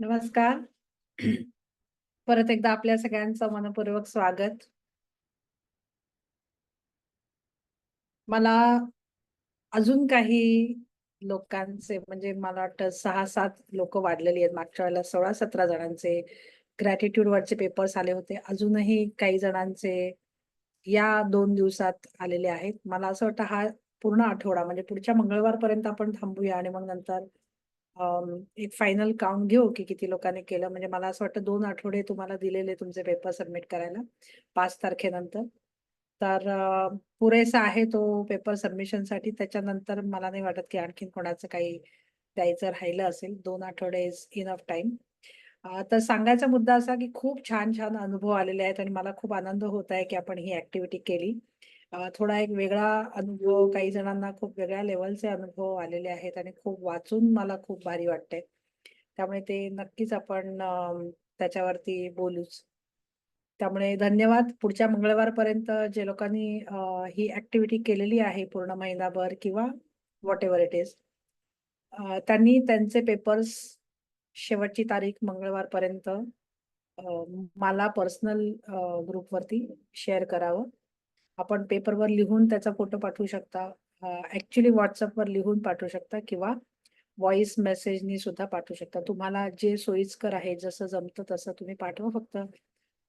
नमस्कार. परत एकदा आपल्या सगळ्यांचं मनःपूर्वक स्वागत. मला अजून काही लोकांचे म्हणजे मला वाटतं 6-7 लोकं वाढलेली आहेत. मागच्या वेळेला 16-17 जणांचे ग्रॅटिट्यूडवरचे पेपर्स आले होते. अजूनही काही जणांचे या 2 दिवसात आलेले आहेत. मला असं वाटतं हा पूर्ण आठवडा म्हणजे पुढच्या मंगळवारपर्यंत आपण थांबूया आणि मग नंतर एक फायनल काउंट घेऊ, की किती लोकांनी केलं. म्हणजे मला असं वाटतं 2 आठवडे तुम्हाला दिलेले तुमचे पेपर सबमिट करायला 5 तारखेनंतर. तर पुरेसा आहे तो पेपर सबमिशनसाठी. त्याच्यानंतर मला नाही वाटत, की आणखीन कोणाचं काही द्यायचं राहिलं असेल. 2 आठवडे इज इनफ टाईम. तर सांगायचा मुद्दा असा, की खूप छान-छान अनुभव आलेले आहेत आणि मला खूप आनंद होत आहे, की आपण ही ॲक्टिव्हिटी केली. थोडा एक वेगळा अनुभव काही जणांना खूप वेगळ्या लेव्हलचे अनुभव आलेले आहेत आणि खूप वाचून मला खूप भारी वाटतंय. त्यामुळे ते नक्कीच आपण त्याच्यावरती बोलूच. त्यामुळे धन्यवाद. पुढच्या मंगळवारपर्यंत जे लोकांनी ही ॲक्टिव्हिटी केलेली आहे पूर्ण महिनाभर किंवा व्हॉटएव्हर इट इज त्यांनी त्यांचे पेपर्स शेवटची तारीख मंगळवारपर्यंत मला पर्सनल ग्रुपवरती शेअर करावं. आपण पेपरवर लिहून त्याचा फोटो पाठवू शकता. ॲक्चुअली WhatsAppवर लिहून पाठवू शकता किंवा व्हॉईस मेसेजनी सुद्धा पाठवू शकता. तुम्हाला जे सोयीस्कर आहे, जसं जमतं तसं तुम्ही पाठवा. फक्त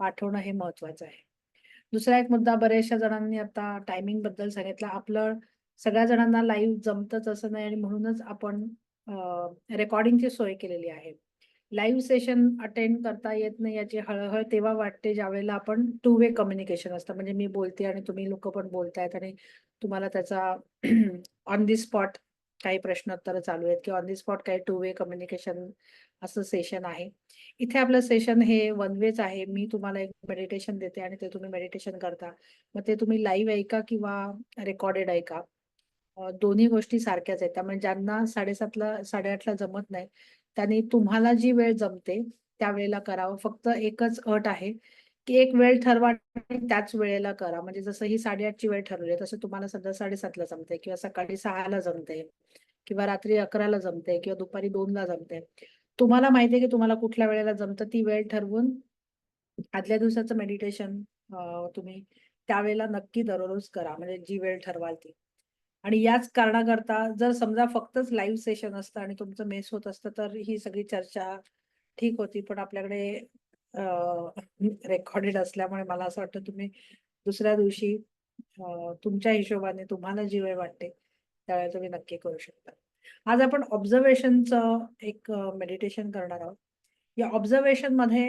पाठवणं हे महत्त्वाचं आहे. दुसरा एक मुद्दा बऱ्याचशा जणांनी आता टायमिंगबद्दल सांगितलं. आपलं सगळ्या जणांना लाईव्ह जमतंच असं नाही आणि म्हणूनच आपण रेकॉर्डिंगची सोय केलेली आहे. लाईव्ह सेशन अटेंड करता येत नाही याची हळहळ तेव्हा वाटते ज्यावेळेला आपण टू वे कम्युनिकेशन असतं. म्हणजे मी बोलते आणि तुम्ही लोकं पण बोलतायत आणि तुम्हाला त्याचा ऑन दी स्पॉट काही प्रश्नोत्तरं चालू आहेत किंवा ऑन दी स्पॉट काही टू वे कम्युनिकेशन असं सेशन आहे. इथे आपलं सेशन हे वन वेच आहे. मी तुम्हाला एक मेडिटेशन देते आणि ते तुम्ही मेडिटेशन करता. मग ते तुम्ही लाईव्ह ऐका किंवा रेकॉर्डेड ऐका. दोन्ही गोष्टी सारख्याच आहेत. त्यामुळे ज्यांना 7:30ला 8:30ला जमत नाही, त्यांनी तुम्हाला जी वेळ जमते त्या वेळेला करावं. फक्त एकच अट आहे, की एक वेळ ठरवा आणि त्याच वेळेला करा. म्हणजे जसं ही 8:30 ची वेळ ठरवली आहे, तसं तुम्हाला समजा 7:30ला जमते किंवा सकाळी 6ला जमते किंवा रात्री 11ला जमते किंवा दुपारी 2ला जमते. तुम्हाला माहिती आहे, की तुम्हाला कुठल्या वेळेला जमतं ती वेळ ठरवून आदल्या दिवसाचं मेडिटेशन तुम्ही त्यावेळेला नक्की दररोज करा. म्हणजे जी वेळ ठरवाल ती. आणि याच कारणाकरता जर समजा फक्तच लाईव्ह सेशन असतं आणि तुमचं मिस होत असतं, तर ही सगळी चर्चा ठीक होती. पण आपल्याकडे रेकॉर्डेड असल्यामुळे मला असं वाटतं तुम्ही दुसऱ्या दिवशी तुमच्या हिशोबाने तुम्हाला जी वेळ वाटते, त्यावेळेला तुम्ही नक्की करू शकता. आज आपण ऑब्झर्वेशनचं एक मेडिटेशन करणार आहोत. या ऑब्झर्वेशनमध्ये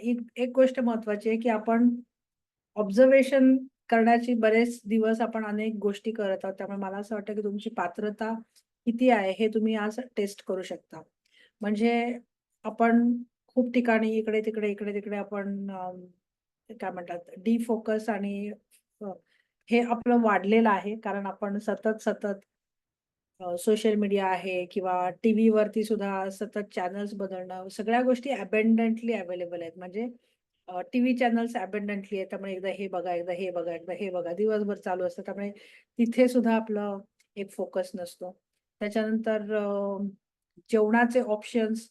एक एक गोष्ट महत्त्वाची आहे, की आपण ऑब्झर्वेशन करण्याची बरेच दिवस आपण अनेक गोष्टी करत आहोत. त्यामुळे मला असं वाटतं, की तुमची पात्रता किती आहे, हे तुम्ही आज टेस्ट करू शकता. म्हणजे आपण खूप ठिकाणी इकडे-तिकडे, इकडे-तिकडे आपण काय म्हणतात डिफोकस आणि अ, हे आपलं वाढलेलं आहे. कारण आपण सतत सोशल मीडिया आहे किंवा टीव्हीवरती सुद्धा सतत चॅनल्स बदलणं, सगळ्या गोष्टी अबंडंटली अवेलेबल आहेत. म्हणजे टीव्ही चॅनल्स अबंडंटली आहेत. त्यामुळे एकदा हे बघा, एकदा हे बघा, एकदा हे बघा, दिवसभर चालू असतं. त्यामुळे तिथे सुद्धा आपलं एक फोकस नसतो. त्याच्यानंतर जेवणाचे ऑप्शन्स,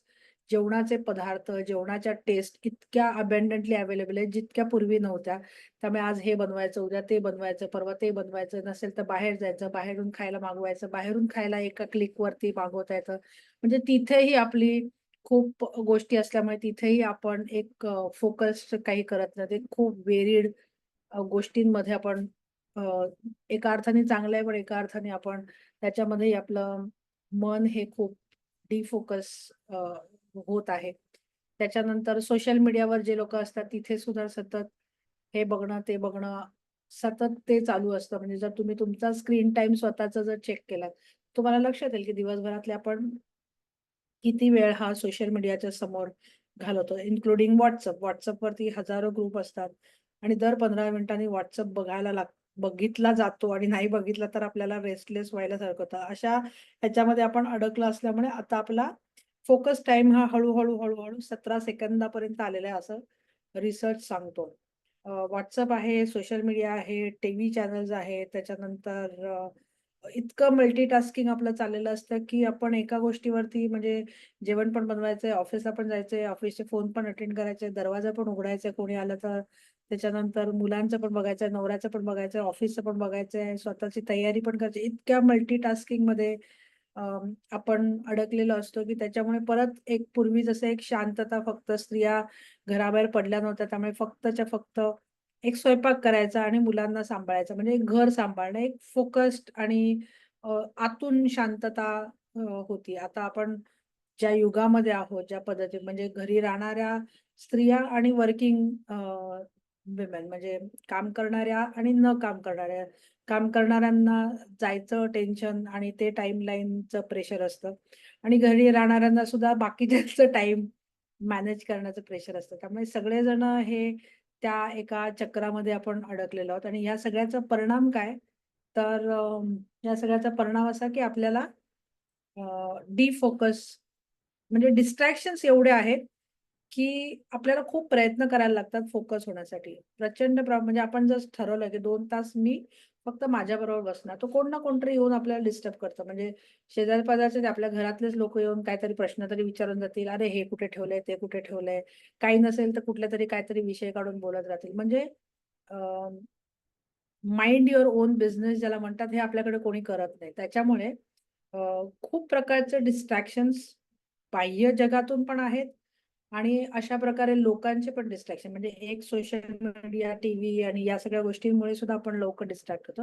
जेवणाचे पदार्थ, जेवणाच्या टेस्ट इतक्या अबंडंटली अवेलेबल आहेत, जितक्या पूर्वी नव्हत्या. त्यामुळे आज हे बनवायचं, उद्या ते बनवायचं, परवा ते बनवायचं, नसेल तर बाहेर जायचं, बाहेरून खायला मागवायचं, बाहेरून खायला एका क्लिकवरती मागवता येतं. म्हणजे तिथेही आपली खूप गोष्टी असल्यामुळे तिथेही आपण एक फोकस काही करत नाही. ते खूप व्हेरिड गोष्टींमध्ये आपण अ, एका अर्थाने चांगलं आहे, पण एका अर्थाने आपण त्याच्यामध्येही आपलं मन हे खूप डिफोकस होत आहे. त्याच्यानंतर सोशल मीडियावर जे लोकं असतात तिथे सुद्धा सतत हे बघणं, ते बघणं, सतत ते चालू असतं. म्हणजे जर तुम्ही तुमचा स्क्रीन टाईम स्वतःचा जर चेक केलात, तुम्हाला लक्षात येईल की दिवसभरातले आपण किती वेळ हा सोशल मीडियाच्या समोर घालवतो, इन्क्लुडिंग WhatsApp. WhatsAppवरती हजारो ग्रुप असतात आणि दर 15 मिनिटांनी WhatsApp बघितला जातो आणि नाही बघितला तर आपल्याला रेस्टलेस व्हायला सारखं होतं. अशा ह्याच्यामध्ये आपण अडकलो असल्यामुळे आता आपला फोकस टाईम हा हळू-हळू 17 सेकंदापर्यंत आलेला आहे असं रिसर्च सांगतो. WhatsApp आहे, सोशल मीडिया आहे, टीव्ही चॅनल्स आहेत, त्याच्यानंतर इतकं मल्टीटास्किंग आपलं चाललेलं असतं, की आपण एका गोष्टीवरती म्हणजे जेवण पण बनवायचंय, ऑफिसला पण जायचंय, ऑफिसचे फोन पण अटेंड करायचे, दरवाजा पण उघडायचा कोणी आलं तर. त्याच्यानंतर मुलांचं पण बघायचंय, नवऱ्याचं पण बघायचंय, ऑफिसचं पण बघायचंय, स्वतःची तयारी पण करायची. इतक्या मल्टीटास्किंगमध्ये आपण अडकलेलो असतो, की त्याच्यामुळे परत एक पूर्वी जसं एक शांतता फक्त स्त्रिया घराबाहेर पडल्या नव्हत्या. त्यामुळे फक्तच्या फक्त एक स्वयंपाक करायचा आणि मुलांना सांभाळायचं म्हणजे एक घर सांभाळणं, एक फोकस्ड आणि आतून शांतता अ, होती. आता आपण ज्या युगामध्ये आहोत, ज्या पद्धतीने म्हणजे घरी राहणाऱ्या स्त्रिया आणि वर्किंग विमेन म्हणजे काम करणाऱ्या आणि न काम करणाऱ्या. काम करणाऱ्यांना जायचं टेन्शन आणि ते टाईमलाईनचं प्रेशर असतं आणि घरी राहणाऱ्यांना सुद्धा बाकीच्यांचं टाईम मॅनेज करण्याचं प्रेशर असतं. त्यामुळे सगळेजण हे त्या एका चक्रामध्ये आपण अडकलेलो आहोत आणि ह्या सगळ्याचा परिणाम काय? तर या सगळ्याचा परिणाम असा की आपल्याला डिफोकस म्हणजे डिस्ट्रॅक्शन्स एवढे आहेत, की आपल्याला खूप प्रयत्न करायला लागतात फोकस होण्यासाठी. प्रचंड म्हणजे आपण जर ठरवलं की 2 तास मी फक्त माझ्याबरोबर बसणार, तर कोण ना कोणतरी येऊन आपल्याला डिस्टर्ब करतं. म्हणजे शेजारी-पाजारचे आपल्या घरातलेच लोकं येऊन काहीतरी प्रश्न तरी विचारून जातील, "अरे, हे कुठे ठेवलंय? ते कुठे ठेवलंय?" काही नसेल तर कुठल्यातरी काहीतरी विषय काढून बोलत राहतील. म्हणजे माइंड युअर ओन बिझनेस ज्याला म्हणतात, हे आपल्याकडे कोणी करत नाही. त्याच्यामुळे अ, खूप प्रकारचे डिस्ट्रॅक्शन्स बाह्य जगातून पण आहेत आणि अशा प्रकारे लोकांचे पण डिस्ट्रॅक्शन म्हणजे एक सोशल मीडिया, टीव्ही आणि या सगळ्या गोष्टींमुळे सुद्धा आपण लवकर डिस्ट्रॅक्ट होतो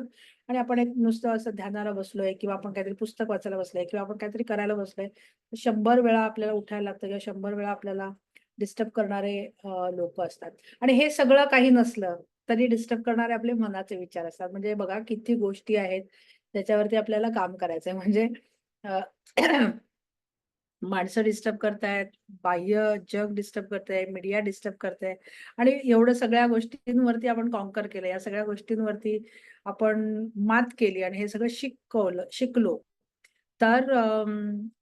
आणि आपण एक नुसतं असं ध्यानाला बसलोय किंवा आपण काहीतरी पुस्तक वाचायला बसलोय किंवा आपण काहीतरी करायला बसलोय, 100 वेळा आपल्याला उठायला लागतं किंवा 100 वेळा आपल्याला डिस्टर्ब करणारे लोकं असतात आणि हे सगळं काही नसलं तरी डिस्टर्ब करणारे आपले मनाचे विचार असतात. म्हणजे बघा किती गोष्टी आहेत त्याच्यावरती आपल्याला काम करायचंय. म्हणजे अ, माणसं डिस्टर्ब करतायत, बाह्य जग डिस्टर्ब करतंय, मीडिया डिस्टर्ब करतंय आणि एवढं सगळ्या गोष्टींवरती आपण कॉन्कर केलं. या सगळ्या गोष्टींवरती आपण मात केली आणि हे सगळं शिकलो. तर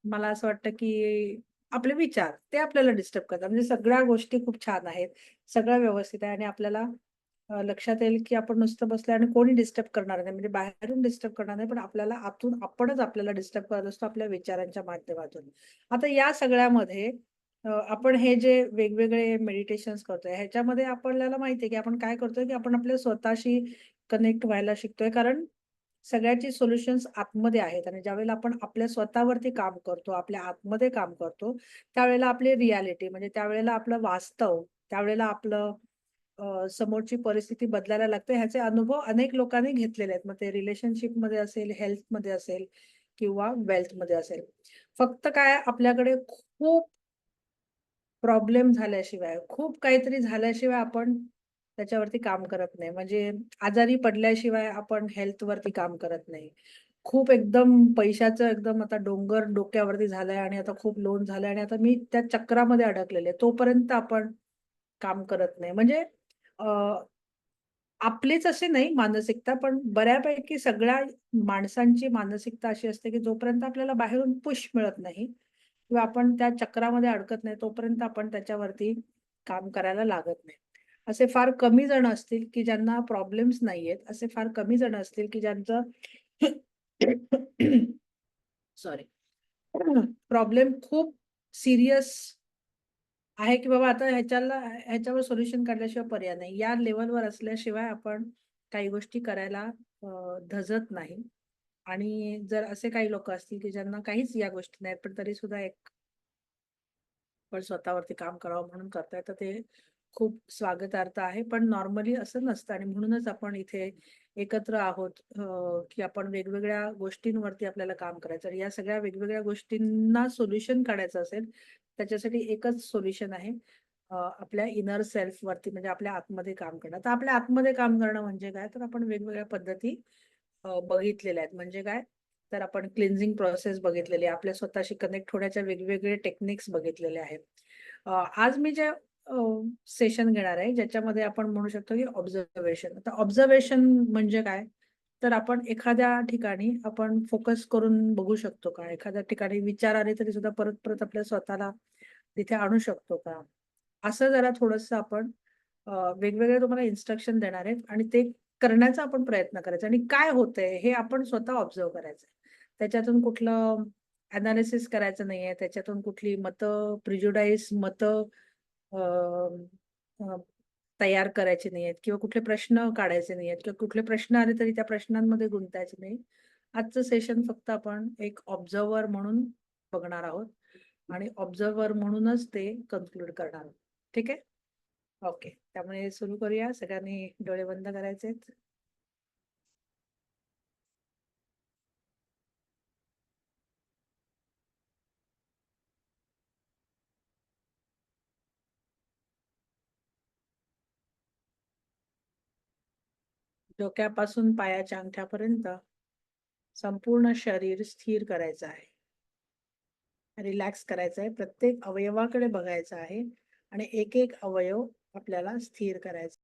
मला असं वाटतं, की आपले विचार ते आपल्याला डिस्टर्ब करतात. म्हणजे सगळ्या गोष्टी खूप छान आहेत. सगळं व्यवस्थित आहे आणि आपल्याला लक्षात येईल, की आपण नुसतं बसलोय आणि कोणी डिस्टर्ब करणार नाही. म्हणजे बाहेरून डिस्टर्ब करणार नाही, पण आपल्याला आतून आपणच आपल्याला डिस्टर्ब करत असतो आपल्या विचारांच्या माध्यमातून. आता या सगळ्यामध्ये आपण हे जे वेगवेगळे मेडिटेशन्स करतोय, ह्याच्यामध्ये आपल्याला माहिती आहे, की आपण काय करतोय, की आपण आपल्या स्वतःशी कनेक्ट व्हायला शिकतोय. कारण सगळ्याची सोल्युशन्स आतमध्ये आहेत आणि ज्यावेळेला आपण आपल्या स्वतःवरती काम करतो, आपल्या आतमध्ये काम करतो, त्यावेळेला आपली रिॲलिटी म्हणजे त्यावेळेला आपलं वास्तव, त्यावेळेला आपलं समोरची परिस्थिती बदलायला लागते. ह्याचे अनुभव अनेक लोकांनी घेतलेले आहेत. मग ते रिलेशनशिपमध्ये असेल, हेल्थमध्ये असेल किंवा वेल्थमध्ये असेल. फक्त काय आपल्याकडे खूप प्रॉब्लेम झाल्याशिवाय, खूप काहीतरी झाल्याशिवाय आपण त्याच्यावरती काम करत नाही. म्हणजे आजारी पडल्याशिवाय आपण हेल्थवरती काम करत नाही. खूप एकदम पैशाचं एकदम आता डोंगर डोक्यावरती झालाय आणि आता खूप लोन झालंय आणि आता मी त्या चक्रामध्ये अडकलेले आहे. तोपर्यंत आपण काम करत नाही. म्हणजे अ, आपलीच अशी नाही मानसिकता, पण बऱ्यापैकी सगळ्या माणसांची मानसिकता अशी असते, की जोपर्यंत आपल्याला बाहेरून पुश मिळत नाही किंवा आपण त्या चक्रामध्ये अडकत नाही, तोपर्यंत आपण त्याच्यावरती काम करायला लागत नाही. असे फार कमी जण असतील, की ज्यांना प्रॉब्लेम्स नाहीयेत. असे फार कमी जण असतील, की ज्यांचं सॉरी प्रॉब्लेम खूप सीरियस आहे, की बाबा आता ह्याच्यावर सोल्युशन काढल्याशिवाय पर्याय नाही. या लेव्हलवर असल्याशिवाय आपण काही गोष्टी करायला धजत नाही. आणि जर असे काही लोकं असतील, की ज्यांना काहीच या गोष्टी नाहीत, पण तरीसुद्धा एक पण स्वतःवरती काम करावं म्हणून करताय, तर ते खूप स्वागतार्ह आहे. पण नॉर्मली असं नसतं आणि म्हणूनच आपण इथे एकत्र आहोत, की आपण वेगवेगळ्या गोष्टींवरती आपल्याला काम करायचं आणि या सगळ्या वेगवेगळ्या गोष्टींना सोल्युशन काढायचं असेल, त्याच्यासाठी एकच सोल्युशन आहे. आपल्या इनर सेल्फवरती म्हणजे आपल्या आतमध्ये काम करणं. तर आपल्या आतमध्ये काम करणं म्हणजे काय? तर आपण वेगवेगळ्या पद्धती बघितलेल्या आहेत. म्हणजे काय? तर आपण क्लिन्झिंग प्रोसेस बघितलेली आहे. आपल्या स्वतःशी कनेक्ट होण्याच्या वेगवेगळे टेक्निक्स बघितलेले आहेत. आज मी जे सेशन घेणार आहे, ज्याच्यामध्ये आपण म्हणू शकतो की ऑब्झर्वेशन. आता ऑब्झर्वेशन म्हणजे काय? तर आपण एखाद्या ठिकाणी आपण फोकस करून बघू शकतो का? एखाद्या ठिकाणी विचार आले तरी सुद्धा परत-परत आपल्या स्वतःला तिथे आणू शकतो का? असं जरा थोडंसं आपण वेगवेगळे तुम्हाला इन्स्ट्रक्शन देणार आहेत आणि ते करण्याचा आपण प्रयत्न करायचा आणि काय होतंय हे आपण स्वतः ऑब्झर्व्ह करायचं. त्याच्यातून कुठलं एनालिसिस करायचं नाहीये. त्याच्यातून कुठली प्रिज्युडाइज मतं अ, अ, तयार करायचे नाहीयेत किंवा कुठले प्रश्न काढायचे नाहीयेत किंवा कुठले प्रश्न आले तरी त्या प्रश्नांमध्ये गुंतायचे नाही. आजचं सेशन फक्त आपण एक ऑब्झर्व्हर म्हणून बघणार आहोत आणि ऑब्झर्व्हर म्हणूनच ते कन्क्लूड करणार आहोत. ठीक आहे? ओके. त्यामुळे सुरू करूया. सगळ्यांनी डोळे बंद करायचेत. डोक्यापासून पायाच्या अंगठ्यापर्यंत संपूर्ण शरीर स्थिर करायचं आहे. रिलॅक्स करायचं आहे. प्रत्येक अवयवाकडे बघायचं आहे आणि एक-एक अवयव आपल्याला स्थिर करायचा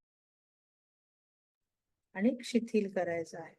आणि शिथिल करायचा आहे.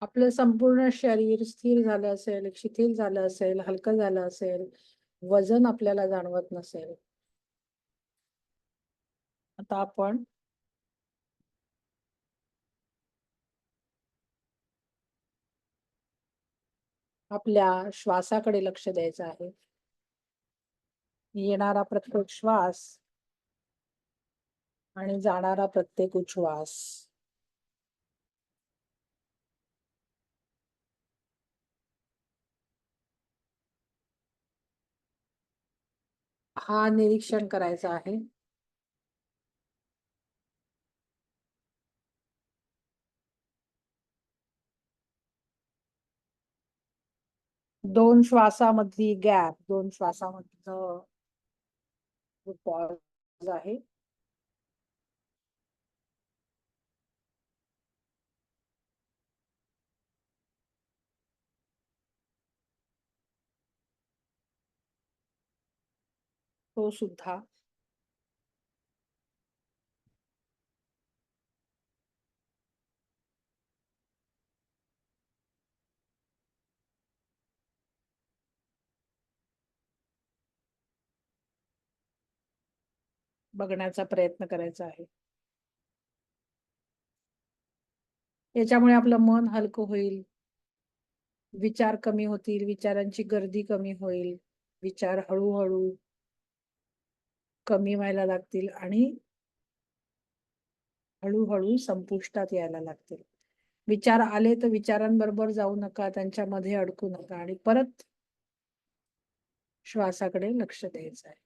आपलं संपूर्ण शरीर स्थिर झालं असेल, शिथिल झालं असेल, हलकं झालं असेल, वजन आपल्याला जाणवत नसेल. आता आपण आपल्या श्वासाकडे लक्ष द्यायचं आहे. येणारा प्रत्येक श्वास आणि जाणारा प्रत्येक उच्छ्वास. हा निरीक्षण करायचा आहे. दोन श्वासामधली गॅप, दोन श्वासामधलं जो पॉज आहे, तो सुद्धा बघण्याचा प्रयत्न करायचा आहे. याच्यामुळे आपलं मन हलकं होईल, विचार कमी होतील, विचारांची गर्दी कमी होईल, विचार हळूहळू कमी व्हायला लागतील आणि हळूहळू संपुष्टात यायला लागतील. विचार आले तर विचारांबरोबर जाऊ नका, त्यांच्यामध्ये अडकू नका आणि परत श्वासाकडे लक्ष द्यायचं आहे.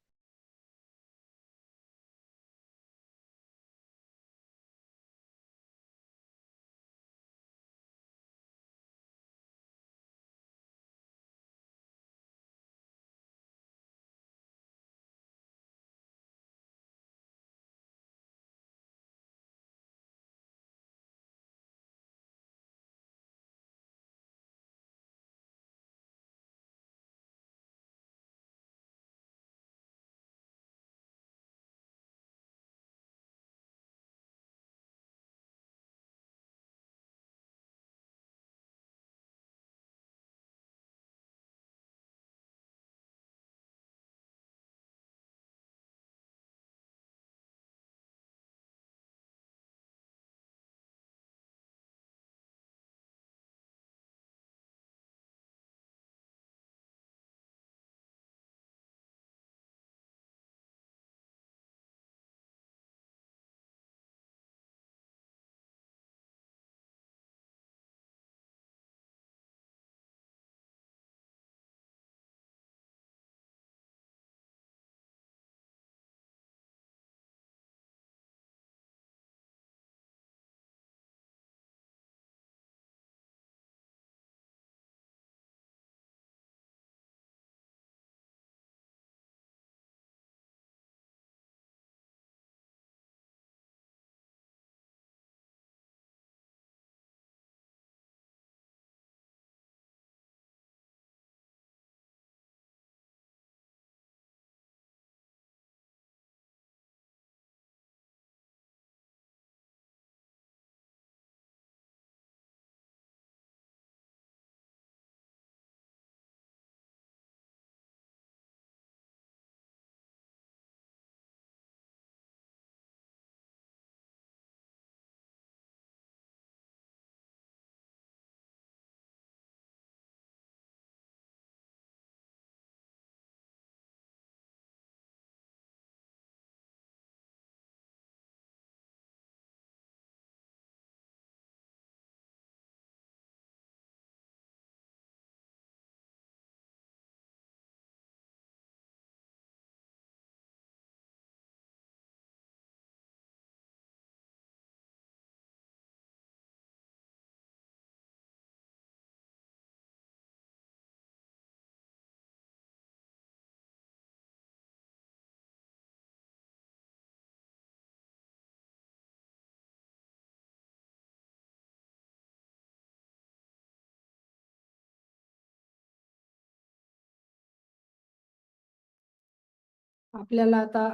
आपल्याला आता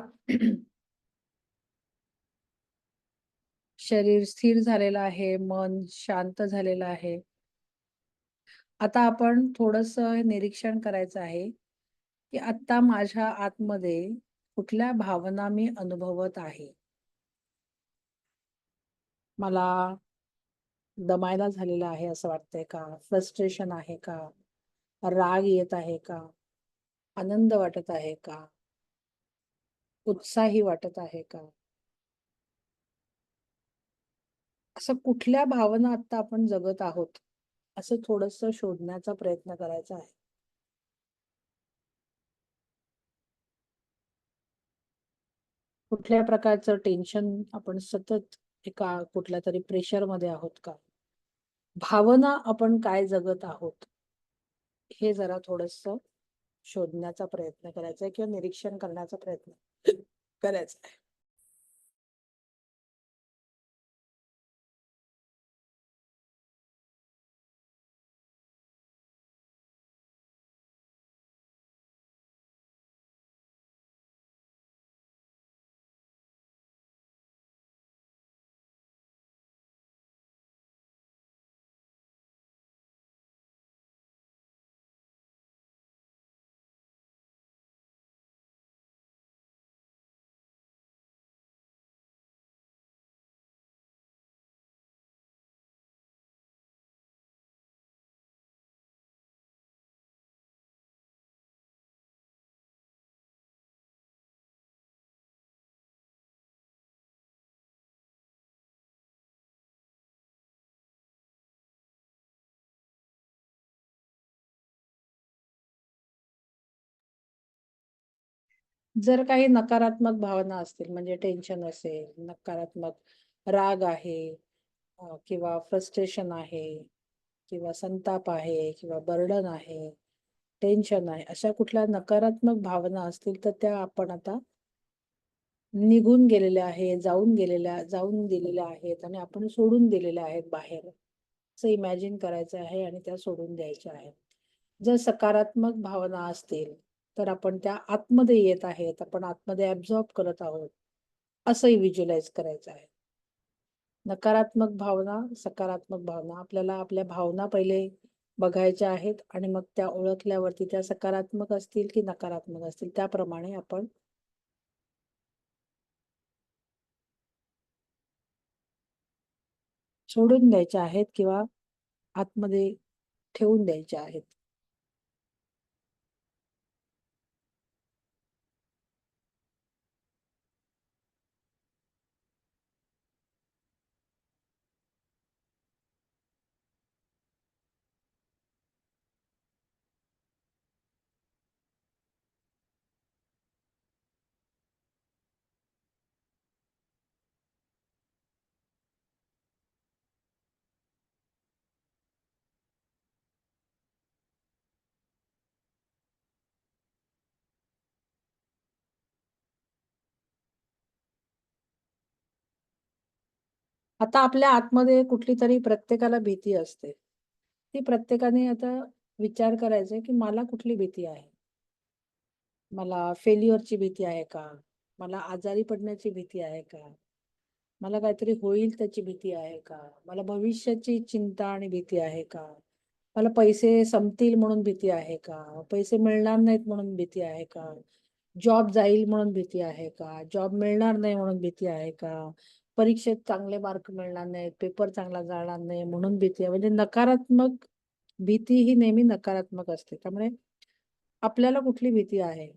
शरीर स्थिर झालेलं आहे, मन शांत झालेलं आहे. आता आपण थोडंसं निरीक्षण करायचं आहे, की आत्ता माझ्या आतमध्ये कुठल्या भावना मी अनुभवत आहे. मला दमायला झालेलं आहे असं वाटतंय का? फ्रस्ट्रेशन आहे का? राग येत आहे का? आनंद वाटत आहे का? उत्साही वाटत आहे का? असं कुठल्या भावना आत्ता आपण जगत आहोत, असं थोडंसं शोधण्याचा प्रयत्न करायचा आहे. कुठल्या प्रकारचं टेन्शन आपण सतत एका कुठल्यातरी प्रेशरमध्ये आहोत का? भावना आपण काय जगत आहोत, हे जरा थोडंसं शोधण्याचा प्रयत्न करायचा आहे किंवा निरीक्षण करण्याचा प्रयत्न करायचा आहे. जर काही नकारात्मक भावना असतील म्हणजे टेन्शन असेल, नकारात्मक राग आहे किंवा फ्रस्ट्रेशन आहे किंवा संताप आहे किंवा बर्डन आहे, टेन्शन आहे, अशा कुठल्या नकारात्मक भावना असतील तर त्या आपण आता निघून गेलेल्या आहे, जाऊन दिलेल्या आहेत आणि आपण सोडून दिलेल्या आहेत बाहेर. असं इमॅजिन करायचं आहे आणि त्या सोडून द्यायच्या आहेत. जर सकारात्मक भावना असतील, तर आपण त्या आतमध्ये येत आहेत, आपण आतमध्ये ॲब्झॉर्ब करत आहोत, असंही व्हिज्युअलाइज करायचं आहे. नकारात्मक भावना, सकारात्मक भावना आपल्याला आपल्या भावना पहिले बघायच्या आहेत आणि मग त्या ओळखल्यावरती त्या सकारात्मक असतील की नकारात्मक असतील त्याप्रमाणे आपण सोडून द्यायच्या आहेत किंवा आतमध्ये ठेवून द्यायच्या आहेत. आता आपल्या आतमध्ये कुठलीतरी प्रत्येकाला भीती असते. ती प्रत्येकाने आता विचार करायचा की मला कुठली भीती आहे? मला फेल्युअरची भीती आहे का? मला आजारी पडण्याची भीती आहे का? मला काहीतरी होईल त्याची भीती आहे का? मला भविष्याची चिंता आणि भीती आहे का? मला पैसे संपतील म्हणून भीती आहे का? पैसे मिळणार नाहीत म्हणून भीती आहे का? जॉब जाईल म्हणून भीती आहे का? जॉब मिळणार नाही म्हणून भीती आहे का? परीक्षेत चांगले मार्क मिळणार नाहीत, पेपर चांगला जाणार नाही म्हणून भीती आहे. म्हणजे नकारात्मक भीती ही नेहमी नकारात्मक असते. त्यामुळे आपल्याला कुठली भीती आहे?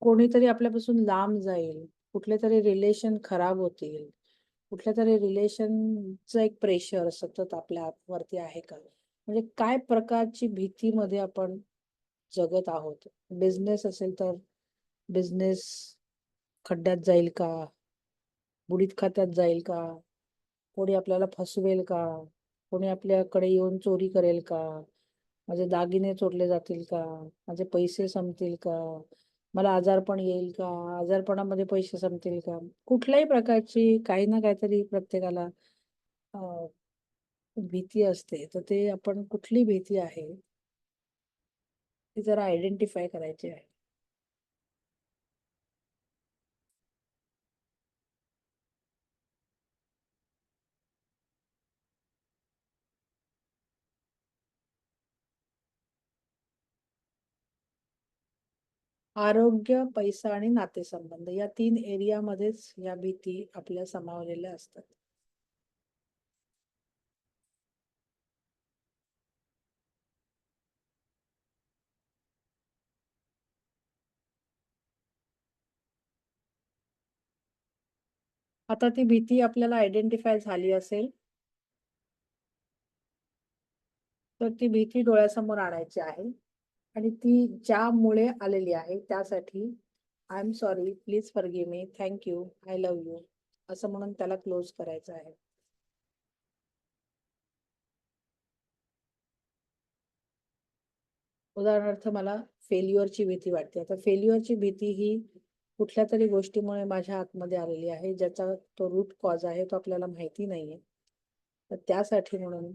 कोणीतरी आपल्यापासून लांब जाईल, कुठलेतरी रिलेशन खराब होतील, कुठल्यातरी रिलेशनचं एक प्रेशर सतत आपल्या वरती आहे का? म्हणजे काय प्रकारची भीतीमध्ये आपण जगत आहोत? बिझनेस असेल तर बिझनेस खड्ड्यात जाईल का? बुडीत खात्यात जाईल का? कोणी आपल्याला फसवेल का? कोणी आपल्याकडे येऊन चोरी करेल का? माझे दागिने चोरले जातील का? माझे पैसे संपतील का? मला आजारपण येईल का? आजारपणामध्ये पैसे संपतील का? कुठल्याही प्रकारची काही ना काहीतरी प्रत्येकाला अ, भीती असते. तर ते आपण कुठली भीती आहे, ती जरा आयडेंटिफाय करायची आहे. आरोग्य, पैसा आणि नातेसंबंध या 3 एरियामध्येच या भीती आपल्या समावलेल्या असतात. आता ती भीती आपल्याला आयडेंटिफाय झाली असेल, तर ती भीती डोळ्यासमोर आणायची आहे आणि ती ज्यामुळे आलेली आहे त्यासाठी I am sorry, please forgive me, thank you, I love you असं म्हणून त्याला क्लोज करायचं आहे. उदाहरणार्थ मला फेल्युअरची भीती वाटते. आता फेल्युअरची भीती ही कुठल्या तरी गोष्टीमुळे माझ्या आतमध्ये आलेली आहे, ज्याचा तो रूट कॉज आहे तो आपल्याला माहिती नाहीये. तर त्यासाठी म्हणून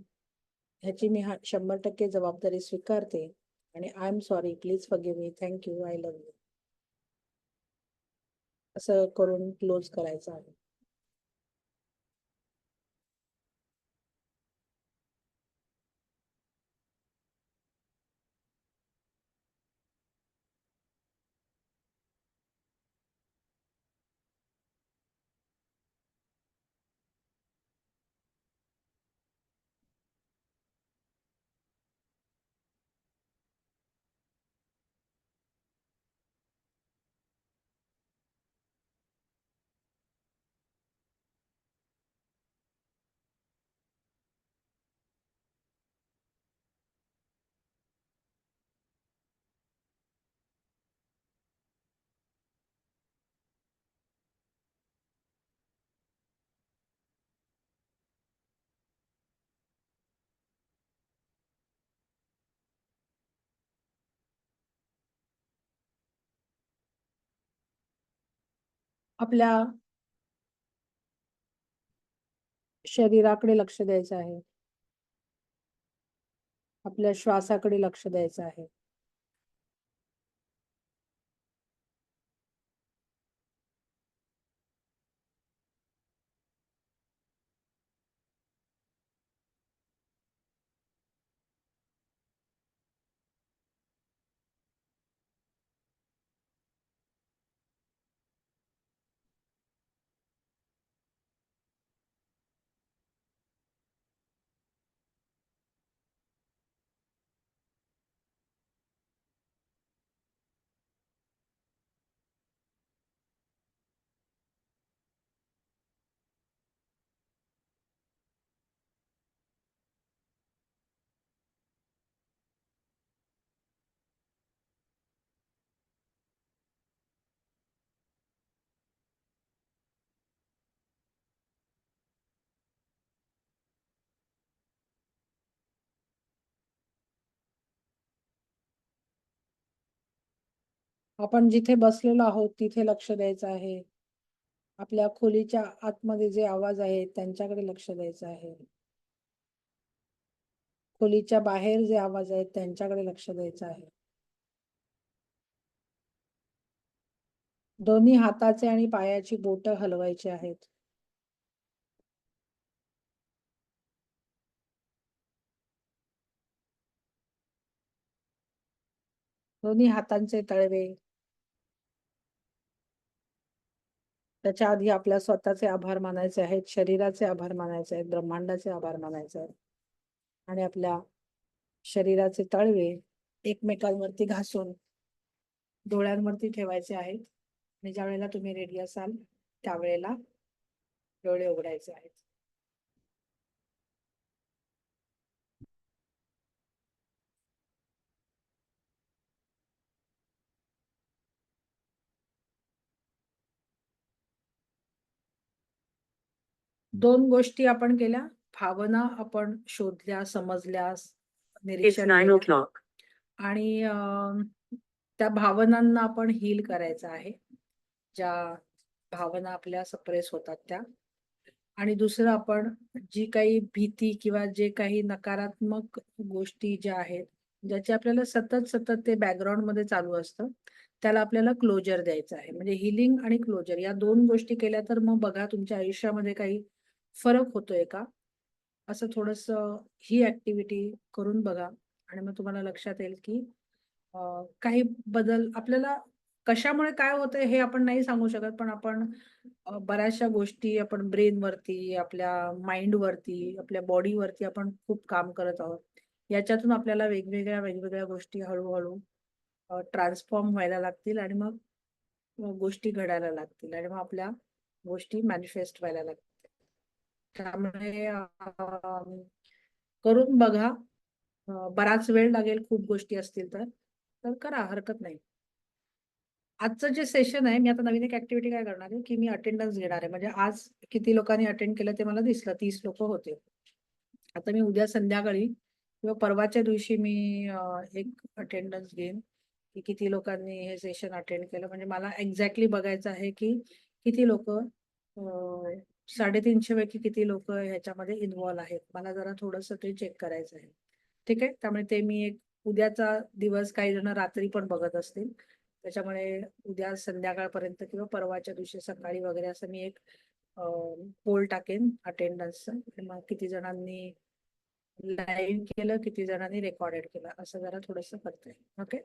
ह्याची मी 100% जबाबदारी स्वीकारते आणि I am sorry, please forgive me, thank you, I love you असं करून क्लोज करायचं आहे. आपल्या शरीराकडे लक्ष द्यायचं आहे. आपल्या श्वासाकडे लक्ष द्यायचं आहे. आपण जिथे बसलेलो आहोत तिथे लक्ष द्यायचं आहे. आपल्या खोलीच्या आतमध्ये जे आवाज आहेत त्यांच्याकडे लक्ष द्यायचं आहे. खोलीच्या बाहेर जे आवाज आहेत त्यांच्याकडे लक्ष द्यायचं आहे. दोन्ही हाताचे आणि पायाची बोटं हलवायची आहेत. दोन्ही हातांचे तळवे. त्याच्या आधी आपल्या स्वतःचे आभार मानायचे आहेत, शरीराचे आभार मानायचे आहेत, ब्रह्मांडाचे आभार मानायचे आहेत आणि आपल्या शरीराचे तळवे एकमेकांवरती घासून डोळ्यांवरती ठेवायचे आहेत आणि ज्या वेळेला तुम्ही रेडी असाल त्यावेळेला डोळे उघडायचे आहेत. दोन गोष्टी आपण केल्या. भावना आपण शोधल्या, समजल्या, निरीक्षण केलं आणि त्या भावनांना आपण हील करायचं आहे. ज्या भावना आपल्या सप्रेस होतात त्या. आणि दुसरं आपण जी काही भीती किंवा जे काही नकारात्मक गोष्टी ज्या आहेत, ज्याचे आपल्याला सतत ते बॅकग्राऊंडमध्ये चालू असतं, त्याला आपल्याला क्लोजर द्यायचं आहे. म्हणजे हीलिंग आणि क्लोजर या 2 गोष्टी केल्या तर मग बघा तुमच्या आयुष्यामध्ये काही फरक होतोय का? असं थोडंसं ही ॲक्टिव्हिटी करून बघा आणि मग तुम्हाला लक्षात येईल की काही बदल आपल्याला कशामुळे काय होतंय हे आपण नाही सांगू शकत, पण आपण बऱ्याचशा गोष्टी आपण ब्रेनवरती, आपल्या माइंडवरती, आपल्या बॉडीवरती आपण खूप काम करत आहोत. याच्यातून आपल्याला वेगवेगळ्या गोष्टी हळू-हळू ट्रान्सफॉर्म व्हायला लागतील आणि मग गोष्टी घडायला लागतील आणि मग आपल्या गोष्टी मॅनिफेस्ट व्हायला लागतील. त्यामुळे करून बघा. बराच वेळ लागेल, खूप गोष्टी असतील तर. तर करा, हरकत नाही. आजचं जे सेशन आहे, मी आता नवीन एक ॲक्टिव्हिटी काय करणार आहे, की मी अटेंडन्स घेणार आहे. म्हणजे आज किती लोकांनी अटेंड केलं ते मला दिसलं, 30 लोकं होते. आता मी उद्या संध्याकाळी किंवा परवाच्या दिवशी मी एक अटेंडन्स घेईन, की किती लोकांनी हे सेशन अटेंड केलं. म्हणजे मला एक्झॅक्टली बघायचं आहे, की किती लोकं 350 पैकी किती लोकं ह्याच्यामध्ये इन्व्हॉल्व आहेत. मला जरा थोडंसं ते चेक करायचं आहे. ठीक आहे. त्यामुळे ते मी एक उद्याचा दिवस काही जण रात्री पण बघत असतील. त्याच्यामुळे उद्या संध्याकाळपर्यंत किंवा परवाच्या दिवशी सकाळी वगैरे असं मी एक पोल टाकेन अटेंडन्सचं. मग किती जणांनी लाईव्ह केलं, किती जणांनी रेकॉर्डेड केलं, असं जरा थोडंसं करते. ओके.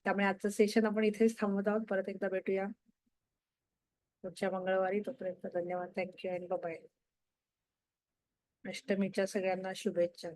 त्यामुळे आजचं सेशन आपण इथेच थांबवत आहोत. परत एकदा भेटूया पुढच्या मंगळवारी. तोपर्यंत धन्यवाद. थँक्यू आणि बाय. अष्टमीच्या सगळ्यांना शुभेच्छा.